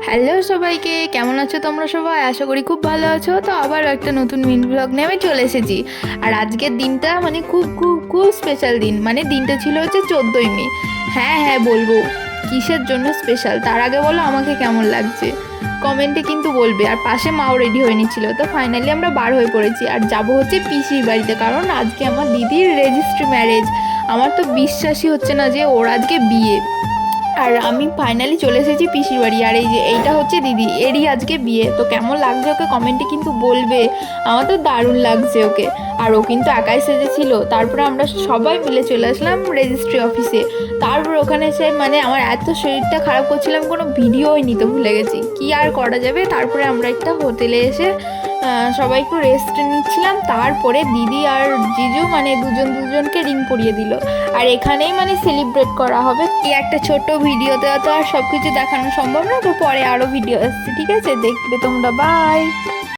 Hello সবাইকে, কেমন আছো তোমরা সবাই? আশা করি খুব ভালো আছো। তো আবার একটা নতুন মিনি ব্লগ নিয়ে আমি চলে এসেছি। আর আজকের দিনটা মানে খুব খুব খুব স্পেশাল দিন। মানে দিনটা ছিল হচ্ছে 14ই মে। হ্যাঁ হ্যাঁ বলবো কিসের জন্য স্পেশাল, তার আগে বলো আমাকে কেমন লাগছে কমেন্টে কিন্তু বলবে। আর পাশে মাও রেডি হয়ে নিচ্ছিল। তো ফাইনালি আমরা বার হয়ে পড়েছি আর যাব হচ্ছে পিসির বাড়িতে, কারণ আজকে আমার দিদির রেজিস্ট্রি ম্যারেজ। আমার তো বিশ্বাসই হচ্ছে না যে ওর আজকে বিয়ে। আর আমি ফাইনালি চলে এসেছি পিসির বাড়ি। আর এই যে এইটা হচ্ছে দিদি, এরই আজকে বিয়ে। তো কেমন লাগছে ওকে কমেন্টে কিন্তু বলবে। আমার তো দারুণ লাগছে ওকে। আর ও কিন্তু একাই সেজেছিল। তারপরে আমরা সবাই মিলে চলে আসলাম রেজিস্ট্রি অফিসে। তারপর ওখানে এসে মানে আমার এত শরীরটা খারাপ করছিলাম, কোনো ভিডিওই নিতে ভুলে গেছি। কি আর করা যাবে। তারপরে আমরা একটা হোটেলে এসে সবাই একটু রেস্ট নিচ্ছিলাম। তারপরে দিদি আর জিজু মানে দুজন দুজনকে রিং পরিয়ে দিল। আর এখানেই মানে সেলিব্রেট করা হবে। এই একটা ছোট ভিডিওতে তো আর সব কিছু দেখানো সম্ভব না, তো পরে আরও ভিডিও আসছে, ঠিক আছে? দেখবে তোমরা। বাই।